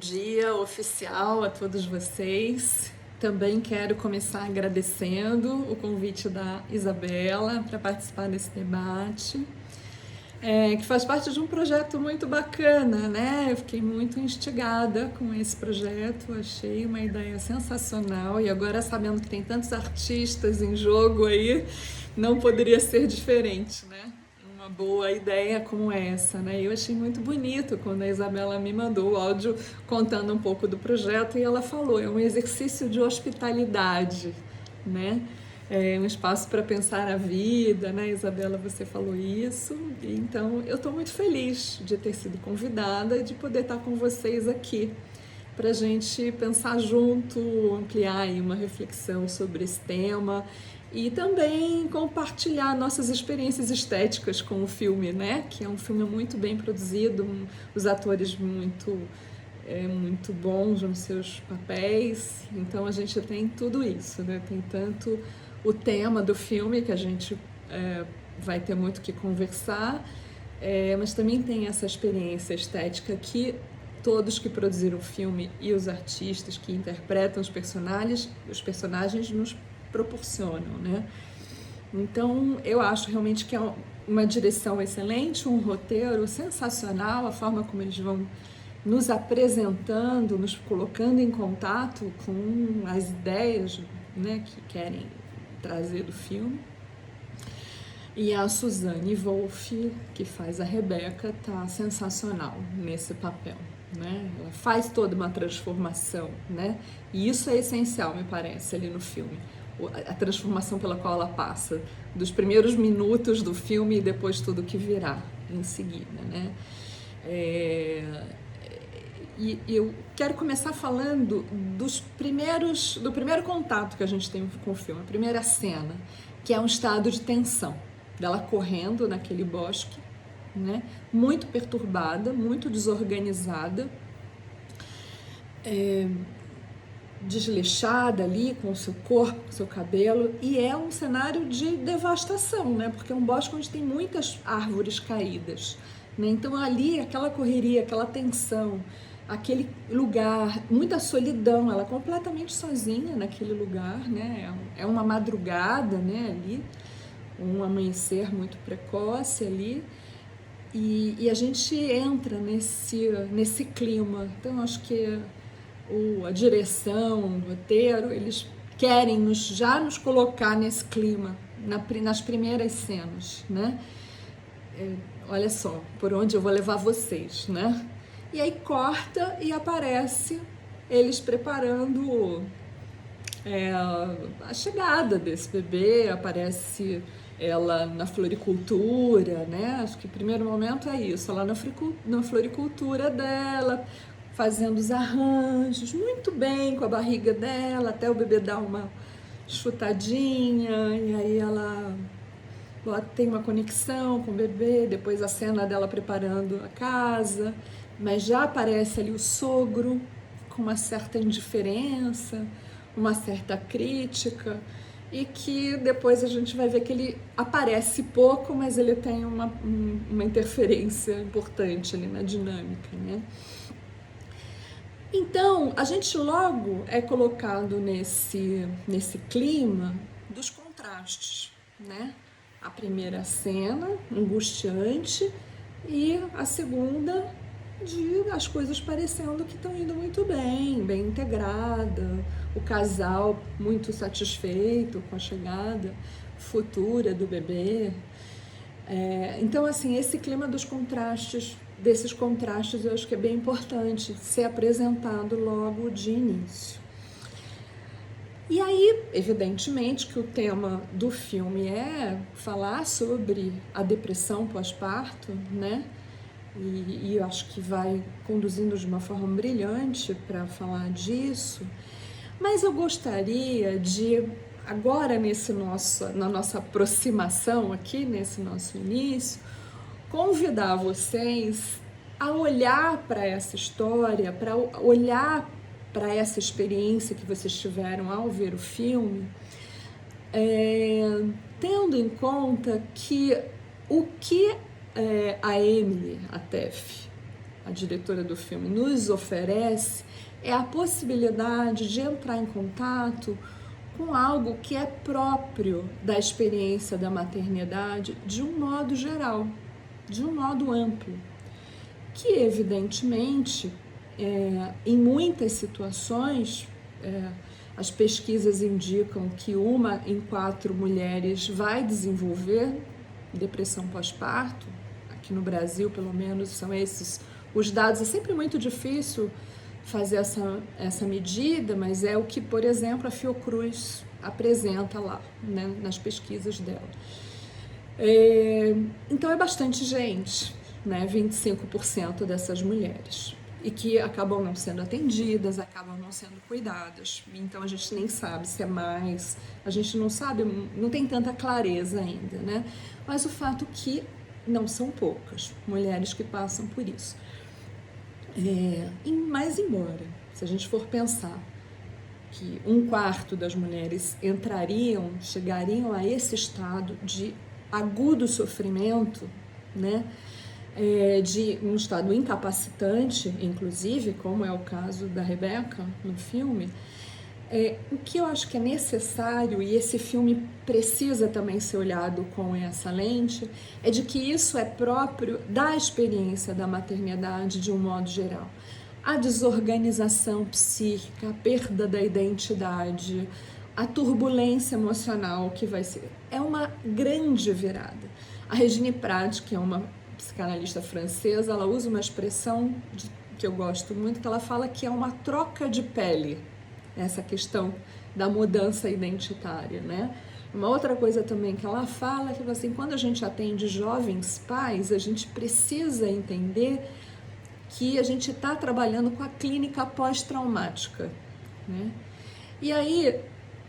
dia oficial a todos vocês. Também quero começar agradecendo o convite da Isabela para participar desse debate, que faz parte de um projeto muito bacana, né? Eu fiquei muito instigada com esse projeto, achei uma ideia sensacional e agora sabendo que tem tantos artistas em jogo aí, não poderia ser diferente, né? Uma boa ideia como essa, né? Eu achei muito bonito quando a Isabela me mandou o áudio contando um pouco do projeto e ela falou, é um exercício de hospitalidade, né? É um espaço para pensar a vida, né, Isabela? Você falou isso, então eu estou muito feliz de ter sido convidada e de poder estar com vocês aqui para a gente pensar junto, ampliar aí uma reflexão sobre esse tema e também compartilhar nossas experiências estéticas com o filme, né? Que é um filme muito bem produzido, os atores muito bons nos seus papéis, então a gente tem tudo isso, né? Tem tanto o tema do filme, que a gente vai ter muito que conversar, mas também tem essa experiência estética que todos que produziram o filme e os artistas que interpretam os personagens nos proporcionam, né? Então, eu acho realmente que é uma direção excelente, um roteiro sensacional, a forma como eles vão nos apresentando, nos colocando em contato com as ideias, né, que querem trazer do filme. E a Suzanne Wolff, que faz a Rebeca, tá sensacional nesse papel, né? Ela faz toda uma transformação, né? E isso é essencial, me parece, ali no filme. A transformação pela qual ela passa, dos primeiros minutos do filme e depois tudo que virá em seguida, né? E eu quero começar falando do primeiro contato que a gente tem com o filme, a primeira cena, que é um estado de tensão, dela correndo naquele bosque, né? Muito perturbada, muito desorganizada, desleixada ali com o seu corpo, com o seu cabelo, e é um cenário de devastação, né? Porque é um bosque onde tem muitas árvores caídas, né? Então ali aquela correria, aquela tensão, aquele lugar, muita solidão, ela é completamente sozinha naquele lugar, né? É uma madrugada, né, ali, um amanhecer muito precoce ali, e a gente entra nesse clima. Então acho que a direção, o roteiro, eles querem já nos colocar nesse clima nas primeiras cenas, né? Olha só, por onde eu vou levar vocês, né? E aí corta e aparece eles preparando a chegada desse bebê, aparece ela na floricultura, né? Acho que o primeiro momento é isso, ela na floricultura dela, fazendo os arranjos, muito bem com a barriga dela, até o bebê dar uma chutadinha, e aí ela tem uma conexão com o bebê, depois a cena dela preparando a casa, mas já aparece ali o sogro com uma certa indiferença, uma certa crítica, e que depois a gente vai ver que ele aparece pouco, mas ele tem uma interferência importante ali na dinâmica, né? Então, a gente logo é colocado nesse clima dos contrastes, né? A primeira cena, angustiante, e a segunda, de as coisas parecendo que estão indo muito bem integrada, o casal muito satisfeito com a chegada futura do bebê. Então, assim, esse clima desses contrastes, eu acho que é bem importante ser apresentado logo de início. E aí, evidentemente, que o tema do filme é falar sobre a depressão pós-parto, né? E eu acho que vai conduzindo de uma forma brilhante para falar disso. Mas eu gostaria de, agora na nossa aproximação aqui, nesse nosso início, convidar vocês a olhar para essa história, para olhar para essa experiência que vocês tiveram ao ver o filme, tendo em conta que o que a Emily, a Tef, a diretora do filme, nos oferece é a possibilidade de entrar em contato com algo que é próprio da experiência da maternidade de um modo geral, de um modo amplo, que evidentemente, em muitas situações, as pesquisas indicam que 1 em 4 mulheres vai desenvolver depressão pós-parto. Aqui no Brasil, pelo menos, são esses os dados. É sempre muito difícil fazer essa medida, mas é o que, por exemplo, a Fiocruz apresenta lá, né, nas pesquisas dela. Então é bastante gente, né, 25% dessas mulheres, e que acabam não sendo atendidas, acabam não sendo cuidadas. Então a gente nem sabe se é mais, a gente não sabe, não tem tanta clareza ainda, né? Mas o fato que não são poucas mulheres que passam por isso. Mas embora, se a gente for pensar que 1/4 das mulheres chegariam a esse estado de agudo sofrimento, né? De um estado incapacitante, inclusive, como é o caso da Rebeca no filme, o que eu acho que é necessário, e esse filme precisa também ser olhado com essa lente, é de que isso é próprio da experiência da maternidade de um modo geral. A desorganização psíquica, a perda da identidade, a turbulência emocional que vai ser, é uma grande virada. A Regine Prat, que é uma psicanalista francesa, ela usa uma expressão que eu gosto muito, que ela fala que é uma troca de pele, essa questão da mudança identitária, né? Uma outra coisa também que ela fala é que, assim, quando a gente atende jovens pais, a gente precisa entender que a gente está trabalhando com a clínica pós-traumática, né? E aí,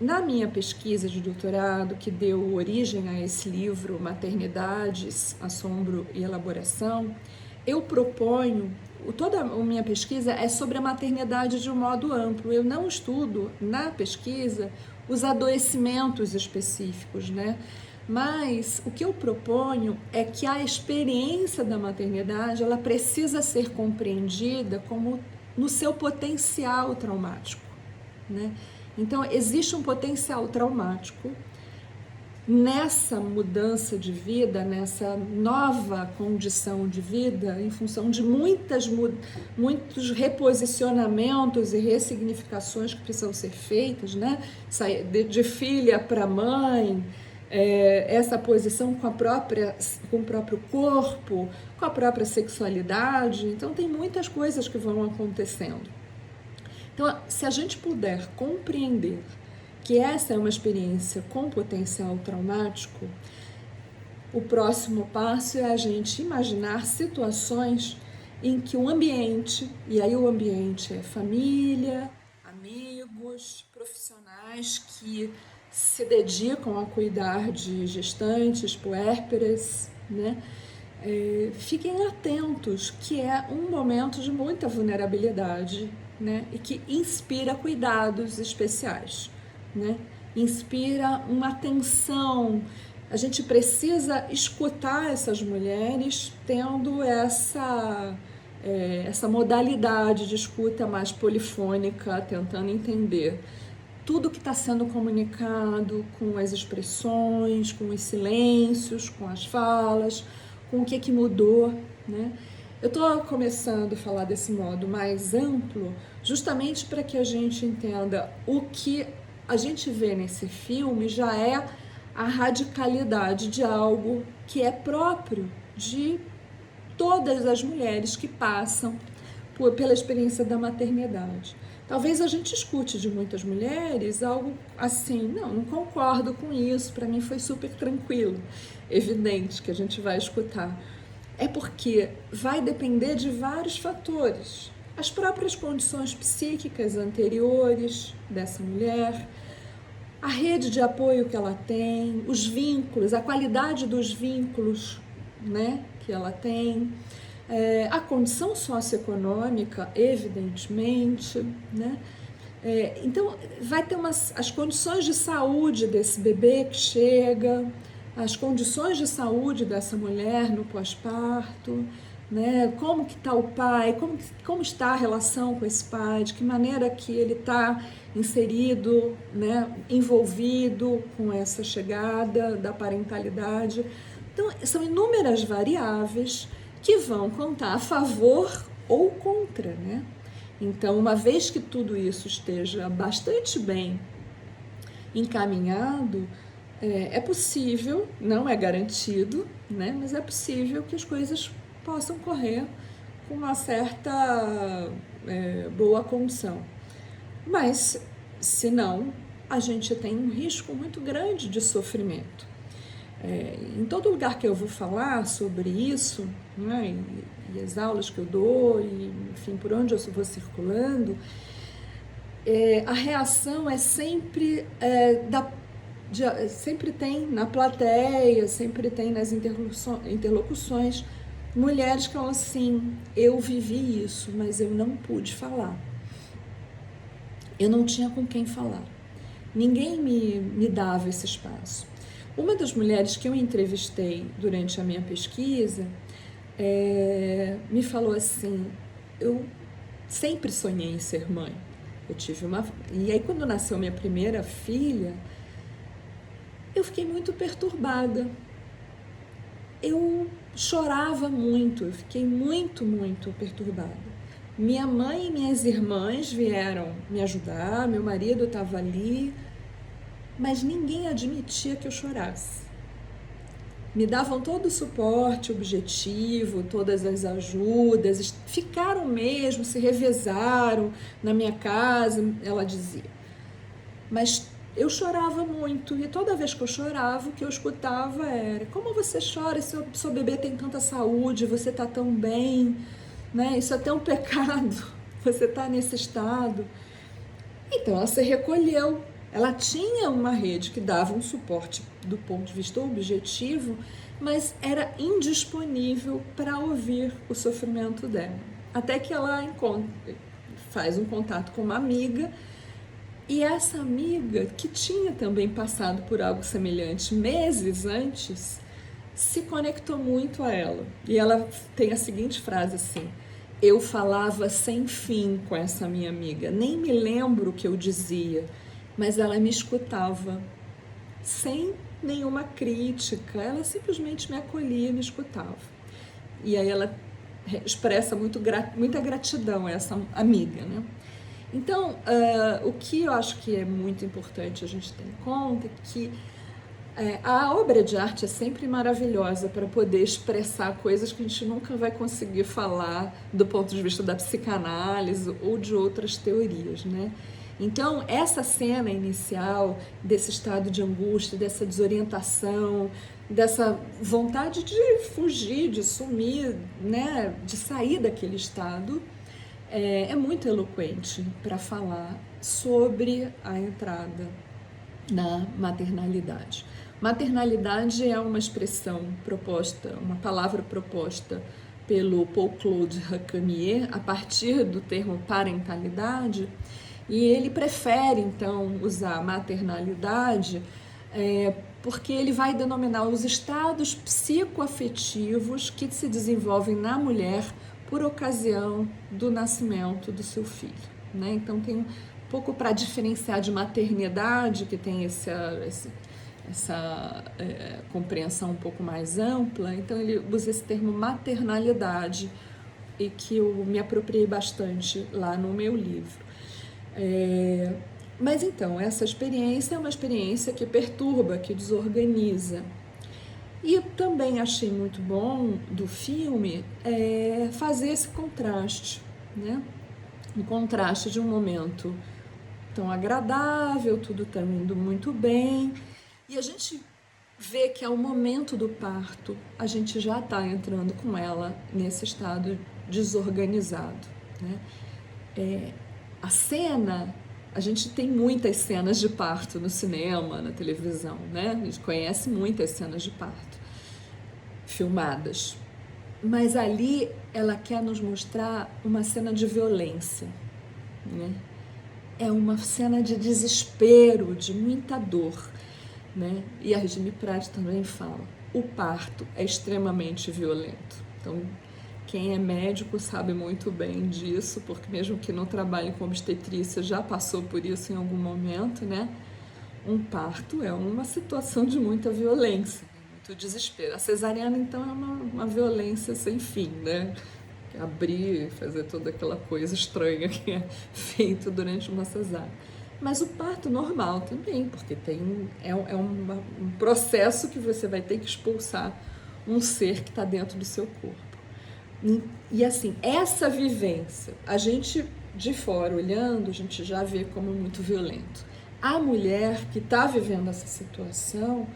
na minha pesquisa de doutorado, que deu origem a esse livro, Maternidades, Assombro e Elaboração, eu proponho, toda a minha pesquisa é sobre a maternidade de um modo amplo. Eu não estudo, na pesquisa, os adoecimentos específicos, né? Mas o que eu proponho é que a experiência da maternidade, ela precisa ser compreendida como no seu potencial traumático, né? Então, existe um potencial traumático nessa mudança de vida, nessa nova condição de vida, em função de muitos reposicionamentos e ressignificações que precisam ser feitas, né? De filha para mãe, essa posição com o próprio corpo, com a própria sexualidade. Então, tem muitas coisas que vão acontecendo. Então, se a gente puder compreender que essa é uma experiência com potencial traumático, o próximo passo é a gente imaginar situações em que o ambiente, e aí o ambiente é família, amigos, profissionais que se dedicam a cuidar de gestantes, puérperas, né? Fiquem atentos, que é um momento de muita vulnerabilidade, né? E que inspira cuidados especiais, né? Inspira uma atenção. A gente precisa escutar essas mulheres tendo essa modalidade de escuta mais polifônica, tentando entender tudo que está sendo comunicado, com as expressões, com os silêncios, com as falas, com o que mudou, né? Eu estou começando a falar desse modo mais amplo, justamente para que a gente entenda o que a gente vê nesse filme já é a radicalidade de algo que é próprio de todas as mulheres que passam pela experiência da maternidade. Talvez a gente escute de muitas mulheres algo assim, não concordo com isso, para mim foi super tranquilo. Evidente que a gente vai escutar. É porque vai depender de vários fatores. As próprias condições psíquicas anteriores dessa mulher, a rede de apoio que ela tem, os vínculos, a qualidade dos vínculos, né, que ela tem, a condição socioeconômica, evidentemente, né? Então, vai ter as condições de saúde desse bebê que chega, as condições de saúde dessa mulher no pós-parto, né? Como que está o pai, como está a relação com esse pai, de que maneira que ele está inserido, né, envolvido com essa chegada da parentalidade. Então, são inúmeras variáveis que vão contar a favor ou contra, né? Então, uma vez que tudo isso esteja bastante bem encaminhado, é possível, não é garantido, né? Mas é possível que as coisas possam correr com uma certa boa condição. Mas, se não, a gente tem um risco muito grande de sofrimento. Em todo lugar que eu vou falar sobre isso, né, e as aulas que eu dou, e, enfim, por onde eu vou circulando, a reação é sempre sempre tem na plateia, sempre tem nas interlocuções, mulheres que falam assim: eu vivi isso, mas eu não pude falar. Eu não tinha com quem falar. Ninguém me dava esse espaço. Uma das mulheres que eu entrevistei durante a minha pesquisa me falou assim: eu sempre sonhei em ser mãe. E aí, quando nasceu minha primeira filha, eu fiquei muito perturbada. Eu chorava muito, eu fiquei muito, muito perturbada. Minha mãe e minhas irmãs vieram me ajudar, meu marido estava ali, mas ninguém admitia que eu chorasse. Me davam todo o suporte objetivo, todas as ajudas, ficaram mesmo, se revezaram na minha casa, ela dizia. Mas eu chorava muito, e toda vez que eu chorava, o que eu escutava era: como você chora, seu bebê tem tanta saúde, você está tão bem, né? Isso é até um pecado, você está nesse estado. Então ela se recolheu. Ela tinha uma rede que dava um suporte do ponto de vista objetivo, mas era indisponível para ouvir o sofrimento dela. Até que ela faz um contato com uma amiga, e essa amiga, que tinha também passado por algo semelhante meses antes, se conectou muito a ela. E ela tem a seguinte frase assim: eu falava sem fim com essa minha amiga, nem me lembro o que eu dizia, mas ela me escutava sem nenhuma crítica, ela simplesmente me acolhia e me escutava. E aí ela expressa muita gratidão a essa amiga, né? Então, o que eu acho que é muito importante a gente ter em conta é que a obra de arte é sempre maravilhosa para poder expressar coisas que a gente nunca vai conseguir falar do ponto de vista da psicanálise ou de outras teorias, né? Então, essa cena inicial desse estado de angústia, dessa desorientação, dessa vontade de fugir, de sumir, né, de sair daquele estado, é muito eloquente para falar sobre a entrada na maternalidade. Maternalidade é uma expressão proposta, uma palavra proposta pelo Paul-Claude Recamier a partir do termo parentalidade, e ele prefere então usar maternalidade porque ele vai denominar os estados psicoafetivos que se desenvolvem na mulher por ocasião do nascimento do seu filho, né? Então tem um pouco para diferenciar de maternidade, que tem essa compreensão um pouco mais ampla. Então ele usa esse termo maternalidade, e que eu me apropriei bastante lá no meu livro. Mas então, essa experiência é uma experiência que perturba, que desorganiza. E eu também achei muito bom do filme fazer esse contraste, né? O contraste de um momento tão agradável, tudo está indo muito bem, e a gente vê que ao momento do parto a gente já está entrando com ela nesse estado desorganizado, né? A cena, a gente tem muitas cenas de parto no cinema, na televisão, né? A gente conhece muitas cenas de parto filmadas, mas ali ela quer nos mostrar uma cena de violência, né? É uma cena de desespero, de muita dor, né? E a Regine Prat também fala: o parto é extremamente violento. Então, Quem é médico sabe muito bem disso, porque mesmo que não trabalhe com obstetrícia, já passou por isso em algum momento, né? Um parto é uma situação de muita violência, muito desespero. A cesariana, então, é uma violência sem fim, né? Abrir, fazer toda aquela coisa estranha que é feito durante uma cesárea. Mas o parto normal também, porque um processo que você vai ter que expulsar um ser que está dentro do seu corpo. E assim, essa vivência, a gente de fora olhando, a gente já vê como muito violento. A mulher que está vivendo essa situação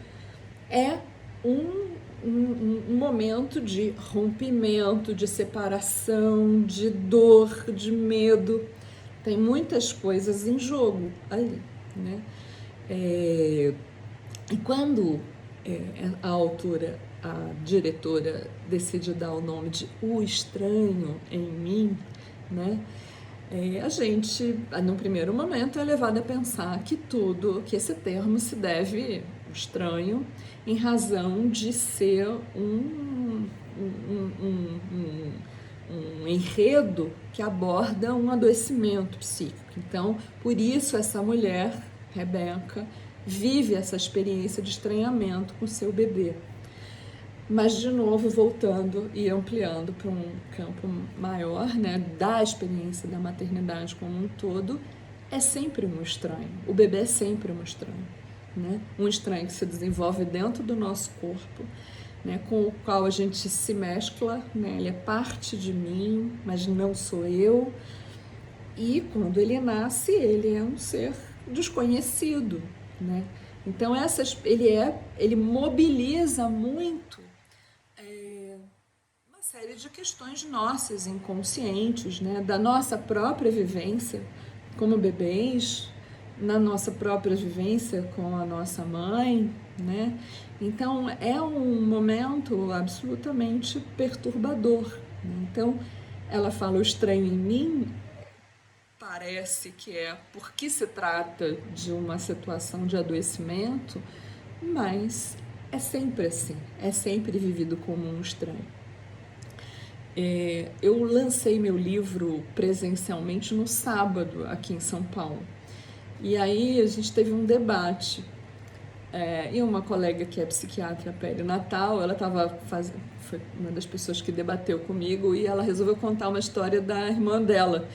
é um momento de rompimento, de separação, de dor, de medo. Tem muitas coisas em jogo ali, né? E quando a autora, a diretora, decide dar o nome de O Estranho em Mim, né? A gente, num primeiro momento, é levado a pensar que esse termo se deve ao estranho em razão de ser um enredo que aborda um adoecimento psíquico. Então, por isso essa mulher, Rebeca, vive essa experiência de estranhamento com seu bebê. Mas, de novo, voltando e ampliando para um campo maior, né, da experiência da maternidade como um todo, é sempre um estranho. O bebê é sempre um estranho, né? Um estranho que se desenvolve dentro do nosso corpo, né, com o qual a gente se mescla, né? Ele é parte de mim, mas não sou eu. E quando ele nasce, ele é um ser desconhecido, né? Então ele mobiliza muito uma série de questões nossas, inconscientes, né? Da nossa própria vivência como bebês, na nossa própria vivência com a nossa mãe, né? Então é um momento absolutamente perturbador, né? Então ela fala o estranho em mim, parece que é porque se trata de uma situação de adoecimento, mas é sempre assim, é sempre vivido como um estranho. Eu lancei meu livro presencialmente no sábado aqui em São Paulo. E aí a gente teve um debate. E uma colega que é psiquiatra perinatal, ela foi uma das pessoas que debateu comigo e ela resolveu contar uma história da irmã dela,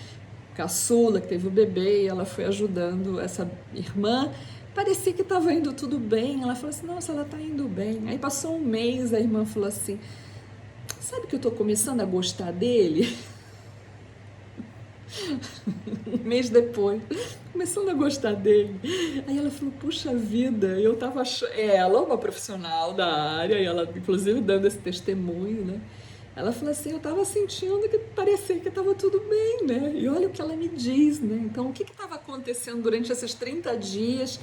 caçula, que teve o bebê, e ela foi ajudando essa irmã. Parecia que estava indo tudo bem. Ela falou assim, nossa, ela está indo bem. Aí passou um mês, a irmã falou assim, sabe que eu tô começando a gostar dele? Um mês depois, começando a gostar dele. Aí ela falou, puxa vida, eu tava achando... Ela, uma profissional da área, e ela, inclusive, dando esse testemunho, né? Ela falou assim, eu tava sentindo que parecia que tava tudo bem, né? E olha o que ela me diz, né? Então, o que estava acontecendo durante esses 30 dias?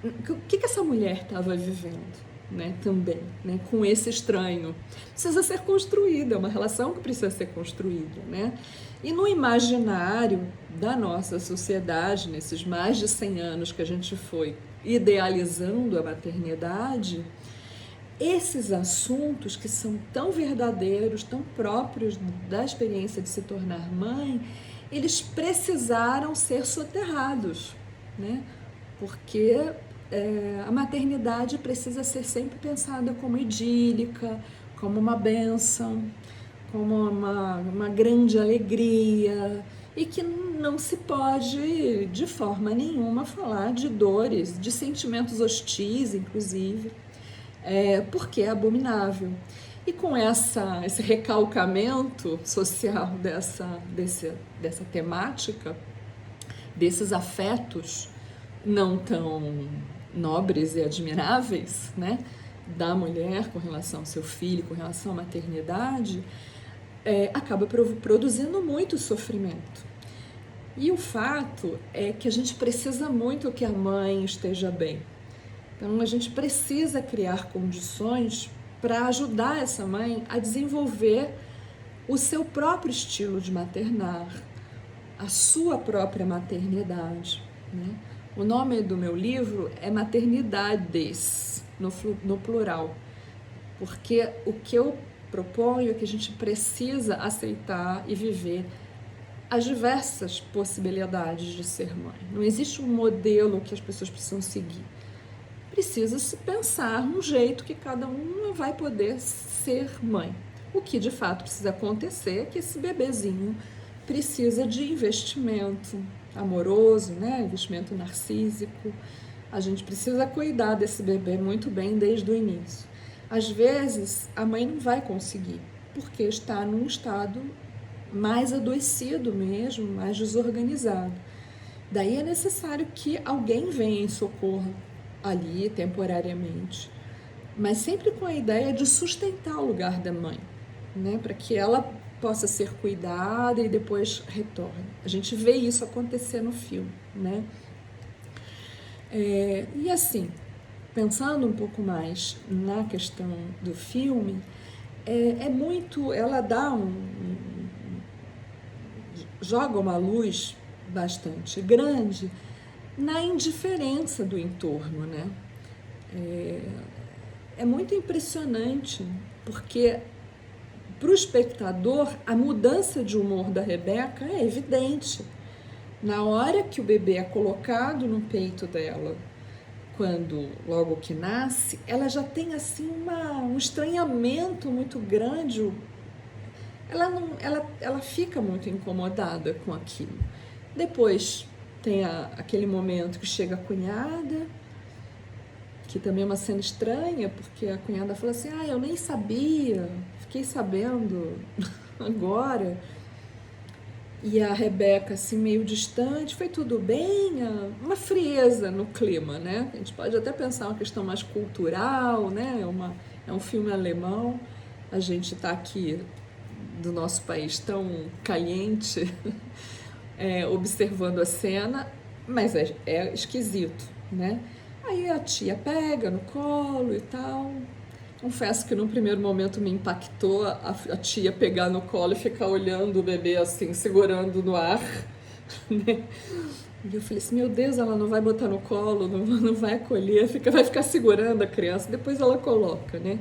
O que essa mulher estava vivendo? Né, também, né, com esse estranho. Precisa ser construída, é uma relação que precisa ser construída, né? E no imaginário da nossa sociedade, nesses mais de 100 anos que a gente foi idealizando a maternidade, esses assuntos que são tão verdadeiros, tão próprios da experiência de se tornar mãe, eles precisaram ser soterrados, né? Porque a maternidade precisa ser sempre pensada como idílica, como uma bênção, como uma grande alegria, e que não se pode de forma nenhuma falar de dores, de sentimentos hostis, inclusive, porque é abominável. E com esse recalcamento social dessa temática, desses afetos não tão nobres e admiráveis, né, da mulher com relação ao seu filho, com relação à maternidade, acaba produzindo muito sofrimento. E o fato é que a gente precisa muito que a mãe esteja bem. Então a gente precisa criar condições para ajudar essa mãe a desenvolver o seu próprio estilo de maternar, a sua própria maternidade, né? O nome do meu livro é Maternidades, no plural, porque o que eu proponho é que a gente precisa aceitar e viver as diversas possibilidades de ser mãe. Não existe um modelo que as pessoas precisam seguir. Precisa-se pensar um jeito que cada uma vai poder ser mãe. O que de fato precisa acontecer é que esse bebezinho precisa de investimento amoroso, né? Investimento narcísico. A gente precisa cuidar desse bebê muito bem desde o início. Às vezes, a mãe não vai conseguir, porque está num estado mais adoecido mesmo, mais desorganizado. Daí é necessário que alguém venha em socorro ali, temporariamente, mas sempre com a ideia de sustentar o lugar da mãe, né? Para que ela possa ser cuidada e depois retorne. A gente vê isso acontecer no filme, né? E assim, pensando um pouco mais na questão do filme, ela joga uma luz bastante grande na indiferença do entorno, né? É muito impressionante, porque para o espectador a mudança de humor da Rebeca é evidente. Na hora que o bebê é colocado no peito dela, logo que nasce, ela já tem assim um estranhamento muito grande. Ela fica muito incomodada com aquilo. Depois tem aquele momento que chega a cunhada, que também é uma cena estranha, porque a cunhada fala assim: eu nem sabia, fiquei sabendo agora. E a Rebeca, assim, meio distante, foi tudo bem, uma frieza no clima, né? A gente pode até pensar uma questão mais cultural, né? É um filme alemão, a gente está aqui do nosso país tão caliente, observando a cena, mas é esquisito, né? Aí a tia pega no colo e tal. Confesso que no primeiro momento me impactou a tia pegar no colo e ficar olhando o bebê assim, segurando no ar, né? E eu falei assim, meu Deus, ela não vai botar no colo, não vai acolher, vai ficar segurando a criança, depois ela coloca, né?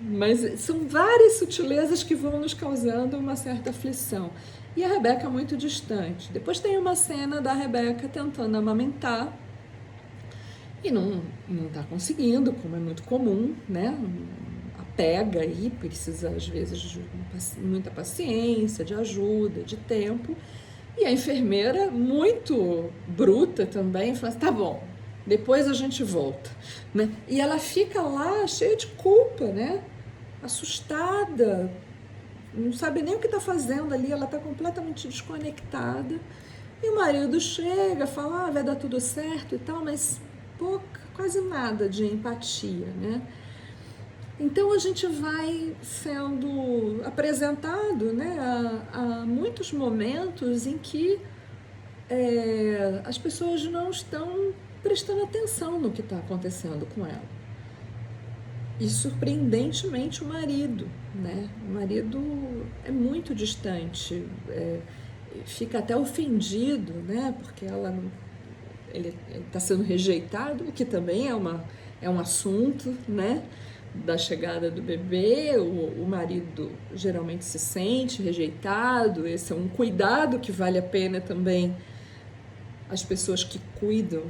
Mas são várias sutilezas que vão nos causando uma certa aflição. E a Rebeca muito distante. Depois tem uma cena da Rebeca tentando amamentar e não está conseguindo, como é muito comum, né? Apega aí, precisa às vezes de muita paciência, de ajuda, de tempo. E a enfermeira, muito bruta também, fala assim, tá bom, depois a gente volta, né? E ela fica lá cheia de culpa, né? Assustada, não sabe nem o que está fazendo ali, ela está completamente desconectada. E o marido chega, fala, vai dar tudo certo e tal, mas quase nada de empatia, né? Então a gente vai sendo apresentado, né, a muitos momentos em que as pessoas não estão prestando atenção no que está acontecendo com ela. E surpreendentemente o marido, né? O marido é muito distante, fica até ofendido, né? Porque ele está sendo rejeitado, o que também é um assunto, né? Da chegada do bebê, o marido geralmente se sente rejeitado, esse é um cuidado que vale a pena também as pessoas que cuidam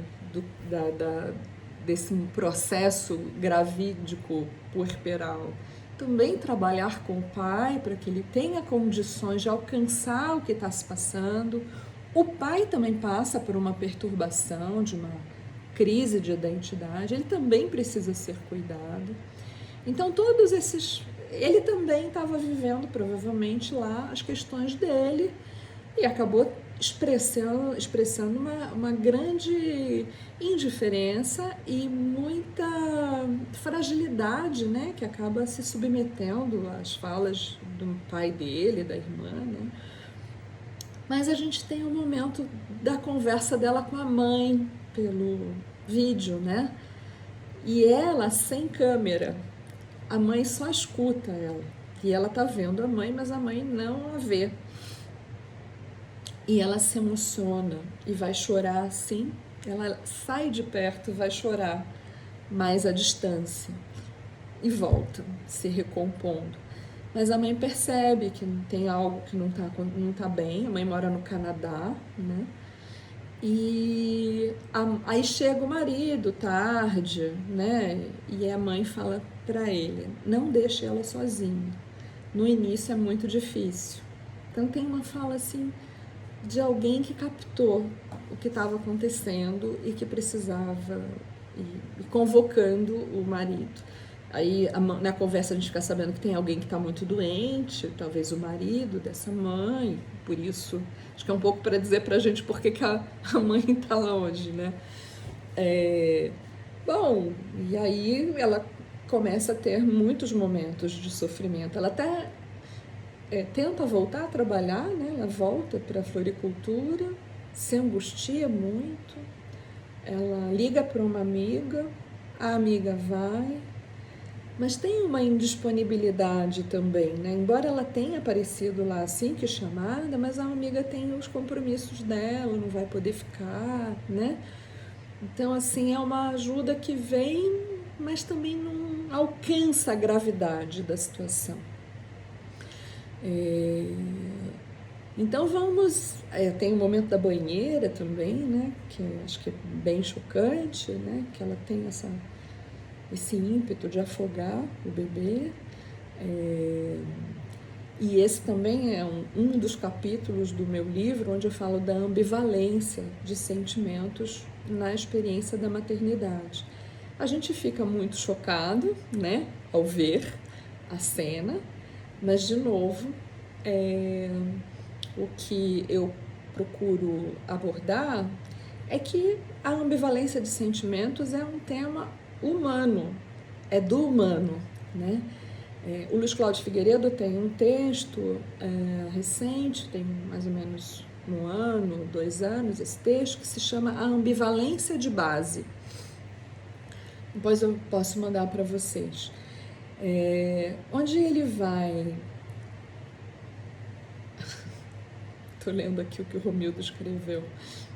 desse processo gravídico puerperal também trabalhar com o pai para que ele tenha condições de alcançar o que está se passando. O pai também passa por uma perturbação, de uma crise de identidade, ele também precisa ser cuidado. Então ele também estava vivendo provavelmente lá as questões dele e acabou expressando uma grande indiferença e muita fragilidade, né, que acaba se submetendo às falas do pai dele, da irmã, né? Mas a gente tem um momento da conversa dela com a mãe pelo vídeo, né? E ela sem câmera, a mãe só escuta ela. E ela tá vendo a mãe, mas a mãe não a vê. E ela se emociona e vai chorar assim. Ela sai de perto e vai chorar, mais à distância. E volta, se recompondo. Mas a mãe percebe que tem algo que não tá bem. A mãe mora no Canadá, né? E aí chega o marido tarde, né? E a mãe fala para ele: não deixe ela sozinha. No início é muito difícil. Então tem uma fala assim de alguém que captou o que estava acontecendo e que precisava e convocando o marido. Aí na conversa a gente fica sabendo que tem alguém que está muito doente, talvez o marido dessa mãe, por isso acho que é um pouco para dizer para a gente por que a mãe está lá hoje, né? Bom, e aí ela começa a ter muitos momentos de sofrimento. Ela até tenta voltar a trabalhar, né? Ela volta para a floricultura, se angustia muito, ela liga para uma amiga, a amiga vai, mas tem uma indisponibilidade também, né? Embora ela tenha aparecido lá assim que chamada, mas a amiga tem os compromissos dela, não vai poder ficar, né? Então, assim, é uma ajuda que vem, mas também não alcança a gravidade da situação. Então vamos, tem o momento da banheira também, né? Que acho que é bem chocante, né? Que ela tem esse ímpeto de afogar o bebê. E esse também é um dos capítulos do meu livro onde eu falo da ambivalência de sentimentos na experiência da maternidade. A gente fica muito chocado, né, ao ver a cena, mas de novo, o que eu procuro abordar é que a ambivalência de sentimentos é um tema humano, é do humano, né? O Luiz Cláudio Figueiredo tem um texto recente, tem mais ou menos 1 ano, 2 anos, esse texto que se chama A Ambivalência de Base. Depois eu posso mandar para vocês. Onde ele vai... Estou lendo aqui o que o Romildo escreveu.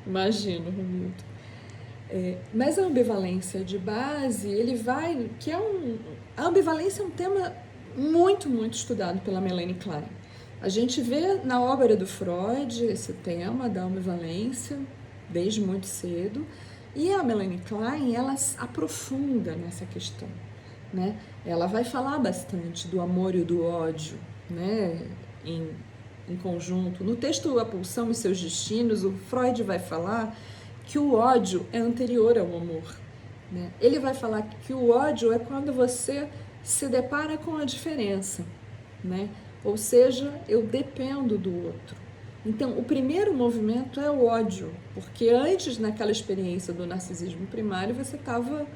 Imagino, Romildo. Mas a ambivalência de base, ele vai... A ambivalência é um tema muito, muito estudado pela Melanie Klein. A gente vê na obra do Freud esse tema da ambivalência desde muito cedo, e a Melanie Klein, ela aprofunda nessa questão, né? Ela vai falar bastante do amor e do ódio, né? Em conjunto. No texto A Pulsão e Seus Destinos, o Freud vai falar que o ódio é anterior ao amor, né? Ele vai falar que o ódio é quando você se depara com a diferença, né? Ou seja, eu dependo do outro. Então, o primeiro movimento é o ódio, porque antes, naquela experiência do narcisismo primário, você estava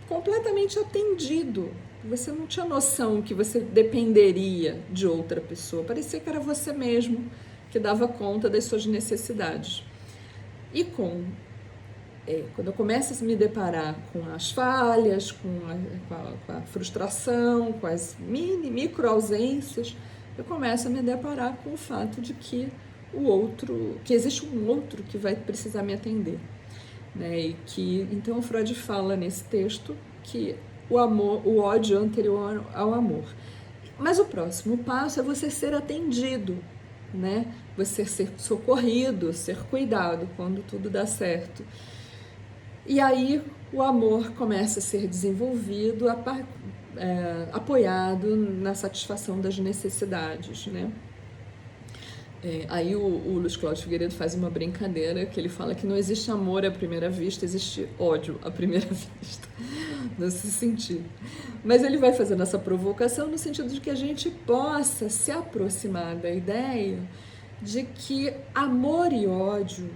completamente atendido. Você não tinha noção que você dependeria de outra pessoa. Parecia que era você mesmo que dava conta das suas necessidades. E quando eu começo a me deparar com as falhas, com a frustração, com as micro ausências, eu começo a me deparar com o fato de que que existe um outro que vai precisar me atender, né? E que então o Freud fala nesse texto que o ódio é anterior ao amor. Mas o próximo passo é você ser atendido, né? Você ser socorrido, ser cuidado quando tudo dá certo. E aí o amor começa a ser desenvolvido, apoiado na satisfação das necessidades, né? Aí o Luiz Cláudio Figueiredo faz uma brincadeira que ele fala que não existe amor à primeira vista, existe ódio à primeira vista, nesse sentido. Mas ele vai fazendo essa provocação no sentido de que a gente possa se aproximar da ideia de que amor e ódio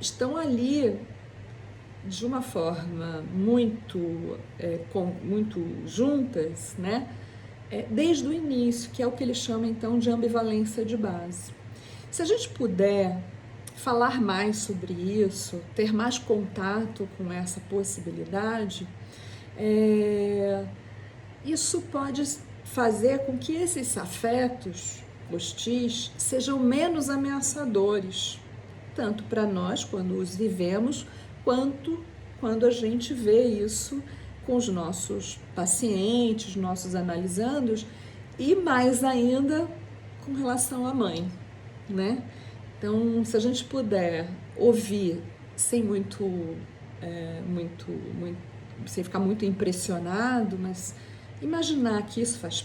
estão ali de uma forma muito juntas, né? Desde o início, que é o que ele chama então de ambivalência de base. Se a gente puder falar mais sobre isso, ter mais contato com essa possibilidade, isso pode fazer com que esses afetos hostis sejam menos ameaçadores, tanto para nós quando os vivemos, quanto quando a gente vê isso com os nossos pacientes, nossos analisandos, e mais ainda com relação à mãe, né? Então, se a gente puder ouvir sem sem ficar muito impressionado, mas imaginar que isso faz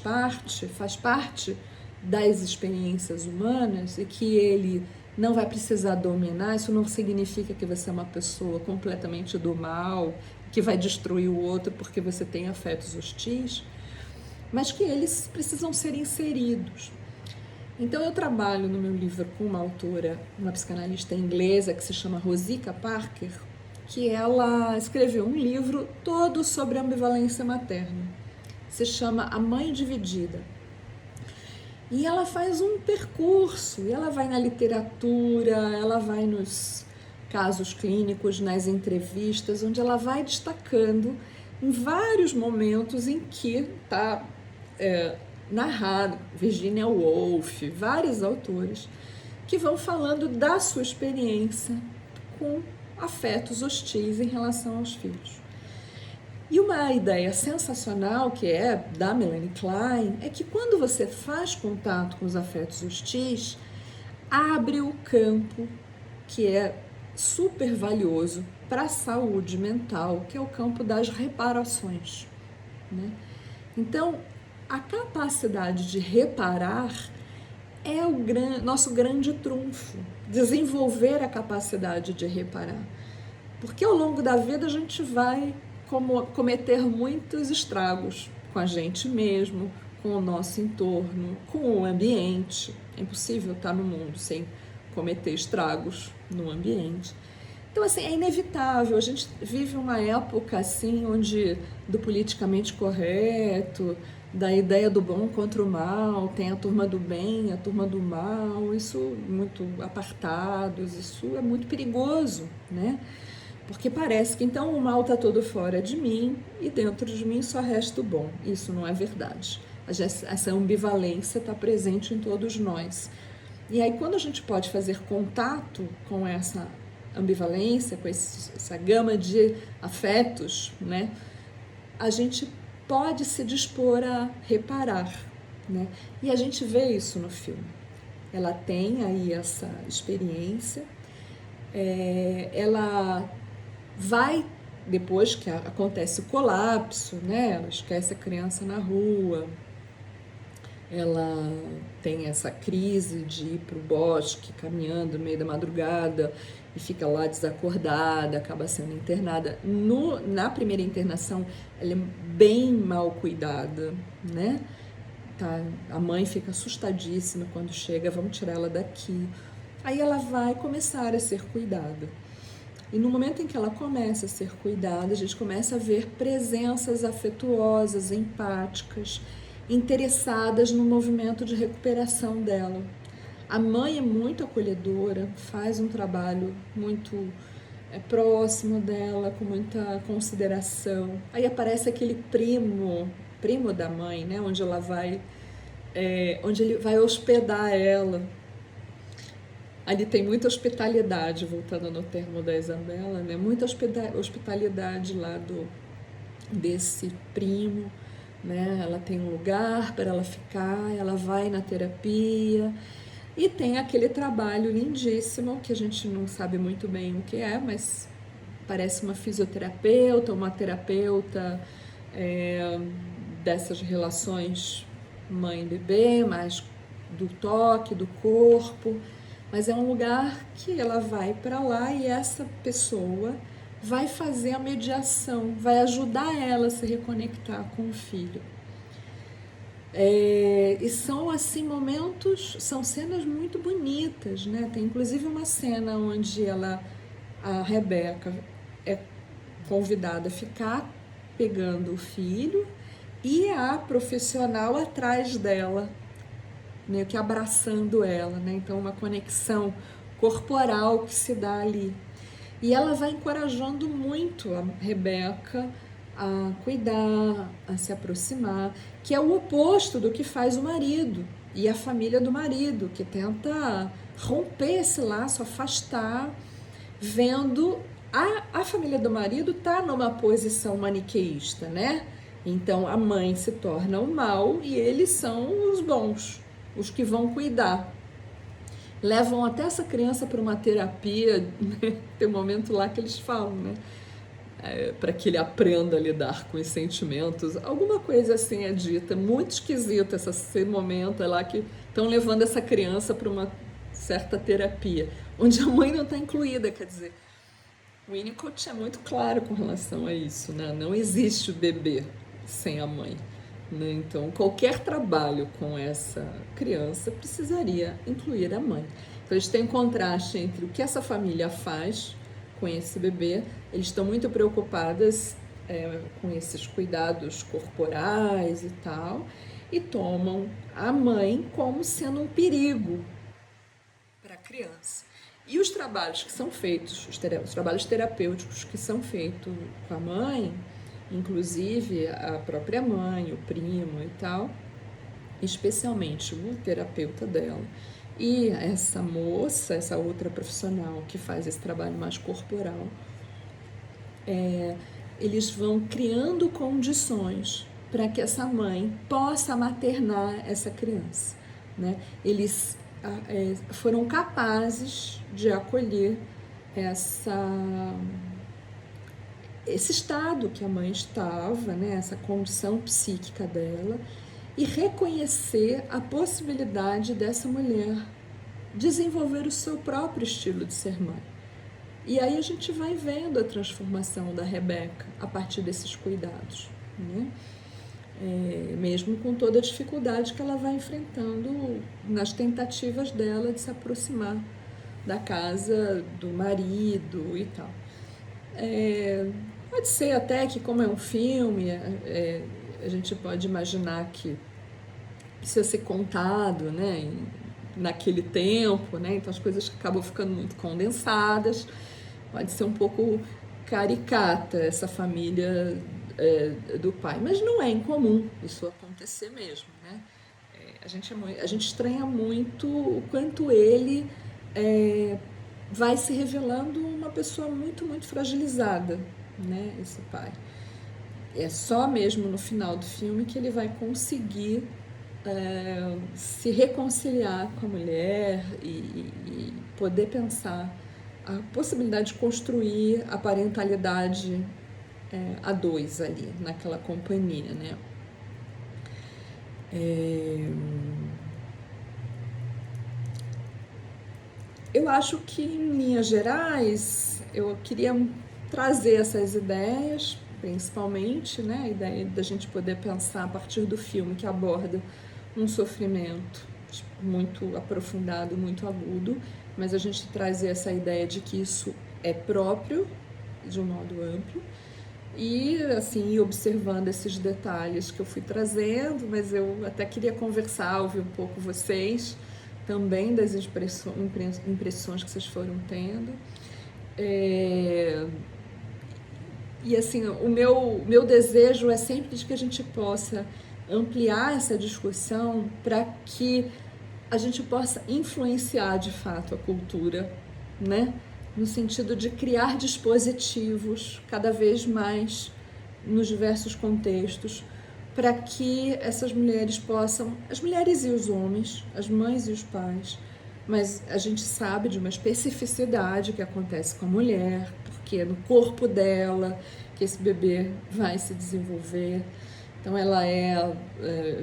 parte das experiências humanas e que ele não vai precisar dominar, isso não significa que você é uma pessoa completamente do mal, que vai destruir o outro porque você tem afetos hostis, mas que eles precisam ser inseridos. Então eu trabalho no meu livro com uma autora, uma psicanalista inglesa que se chama Rosika Parker, que ela escreveu um livro todo sobre ambivalência materna. Se chama A Mãe Dividida. E ela faz um percurso, e ela vai na literatura, ela vai nos casos clínicos, nas entrevistas, onde ela vai destacando em vários momentos em que está narrado, Virginia Woolf, vários autores, que vão falando da sua experiência com afetos hostis em relação aos filhos. E uma ideia sensacional, que é da Melanie Klein, é que quando você faz contato com os afetos hostis, abre o campo que é super valioso para a saúde mental, que é o campo das reparações, né? Então, a capacidade de reparar é o nosso grande trunfo, desenvolver a capacidade de reparar. Porque ao longo da vida a gente vai cometer muitos estragos com a gente mesmo, com o nosso entorno, com o ambiente. É impossível estar no mundo sem cometer estragos no ambiente. Então, assim, é inevitável. A gente vive uma época, assim, onde do politicamente correto, da ideia do bom contra o mal, tem a turma do bem, a turma do mal, isso muito apartados, isso é muito perigoso, né? Porque parece que então o mal está todo fora de mim e dentro de mim só resta o bom. Isso não é verdade. Essa ambivalência está presente em todos nós. E aí quando a gente pode fazer contato com essa ambivalência, com essa gama de afetos, né, a gente pode se dispor a reparar, né? E a gente vê isso no filme. Ela tem aí essa experiência, ela vai, depois que acontece o colapso, né? Ela esquece a criança na rua, ela tem essa crise de ir para o bosque caminhando no meio da madrugada e fica lá desacordada, acaba sendo internada. Na primeira internação, ela é bem mal cuidada, né? Tá, a mãe fica assustadíssima quando chega, vamos tirar ela daqui. Aí ela vai começar a ser cuidada. E no momento em que ela começa a ser cuidada, a gente começa a ver presenças afetuosas, empáticas, interessadas no movimento de recuperação dela. A mãe é muito acolhedora, faz um trabalho muito próximo dela, com muita consideração. Aí aparece aquele primo da mãe, né, onde ele vai hospedar ela. Ali tem muita hospitalidade, voltando no termo da Isabela, né? Muita hospitalidade lá desse primo, né? Ela tem um lugar para ela ficar, ela vai na terapia e tem aquele trabalho lindíssimo que a gente não sabe muito bem o que é, mas parece uma fisioterapeuta, uma terapeuta dessas relações mãe-bebê, mais do toque, do corpo. Mas é um lugar que ela vai para lá e essa pessoa vai fazer a mediação, vai ajudar ela a se reconectar com o filho. E são assim momentos, são cenas muito bonitas, né? Tem inclusive uma cena onde a Rebeca é convidada a ficar pegando o filho e a profissional atrás dela, meio que abraçando ela, né? Então uma conexão corporal que se dá ali. E ela vai encorajando muito a Rebeca a cuidar, a se aproximar, que é o oposto do que faz o marido e a família do marido, que tenta romper esse laço, afastar, vendo a família do marido tá numa posição maniqueísta, né? Então a mãe se torna o mal e eles são os bons, os que vão cuidar. Levam até essa criança para uma terapia, né? Tem um momento lá que eles falam, né? Para que ele aprenda a lidar com os sentimentos. Alguma coisa assim é dita, muito esquisito esse momento lá que estão levando essa criança para uma certa terapia, onde a mãe não está incluída, quer dizer, o Winnicott é muito claro com relação a isso, né? Não existe o bebê sem a mãe, né? Então, qualquer trabalho com essa criança precisaria incluir a mãe. Então, eles têm um contraste entre o que essa família faz com esse bebê. Eles estão muito preocupadas com esses cuidados corporais e tal, e tomam a mãe como sendo um perigo para a criança. E os trabalhos que são feitos, os trabalhos terapêuticos que são feitos com a mãe, inclusive a própria mãe, o primo e tal, especialmente o terapeuta dela e essa moça, essa outra profissional que faz esse trabalho mais corporal, eles vão criando condições para que essa mãe possa maternar essa criança, né? Eles foram capazes de acolher esse estado que a mãe estava, né? Essa condição psíquica dela, e reconhecer a possibilidade dessa mulher desenvolver o seu próprio estilo de ser mãe. E aí a gente vai vendo a transformação da Rebeca a partir desses cuidados, né? Mesmo com toda a dificuldade que ela vai enfrentando nas tentativas dela de se aproximar da casa do marido e tal. Pode ser até que, como é um filme, a gente pode imaginar que precisa ser contado, né, naquele tempo, né? Então as coisas acabam ficando muito condensadas. Pode ser um pouco caricata essa família do pai, mas não é incomum isso acontecer mesmo, né? A gente estranha muito o quanto ele vai se revelando uma pessoa muito, muito fragilizada, né? Esse pai. É só mesmo no final do filme que ele vai conseguir se reconciliar com a mulher e poder pensar a possibilidade de construir a parentalidade a dois ali, naquela companhia, né? Eu acho que, em linhas gerais, eu queria trazer essas ideias, principalmente, né? A ideia da gente poder pensar a partir do filme que aborda um sofrimento muito aprofundado, muito agudo, mas a gente trazer essa ideia de que isso é próprio, de um modo amplo, e assim, ir observando esses detalhes que eu fui trazendo, mas eu até queria conversar, ouvir um pouco vocês, também das impressões que vocês foram tendo. E assim, o meu desejo é sempre de que a gente possa ampliar essa discussão para que a gente possa influenciar de fato a cultura, né? No sentido de criar dispositivos cada vez mais nos diversos contextos, para que essas mulheres possam, as mulheres e os homens, as mães e os pais, mas a gente sabe de uma especificidade que acontece com a mulher, porque é no corpo dela que esse bebê vai se desenvolver. Então ela é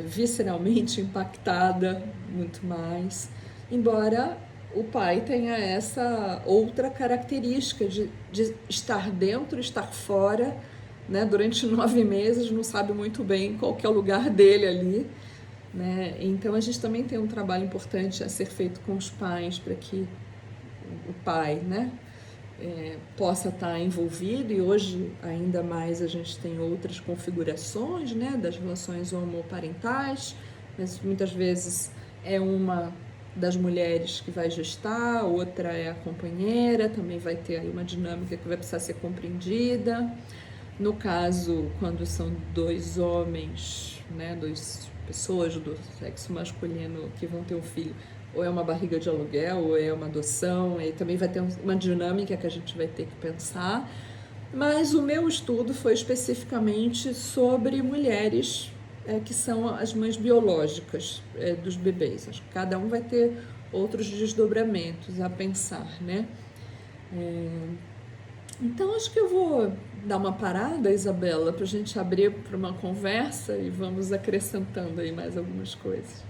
visceralmente impactada muito mais, embora o pai tenha essa outra característica de estar dentro, estar fora, né? Durante 9 meses não sabe muito bem qual que é o lugar dele ali, né? Então a gente também tem um trabalho importante a ser feito com os pais para que o pai, né, possa estar envolvido, e hoje ainda mais a gente tem outras configurações, né, das relações homoparentais, mas muitas vezes é uma das mulheres que vai gestar, outra é a companheira, também vai ter aí uma dinâmica que vai precisar ser compreendida. No caso, quando são dois homens, né, duas pessoas do sexo masculino que vão ter um filho, ou é uma barriga de aluguel, ou é uma adoção, e também vai ter uma dinâmica que a gente vai ter que pensar. Mas o meu estudo foi especificamente sobre mulheres que são as mães biológicas dos bebês. Acho que cada um vai ter outros desdobramentos a pensar, né? Então acho que eu vou dar uma parada, Isabela, para a gente abrir para uma conversa e vamos acrescentando aí mais algumas coisas.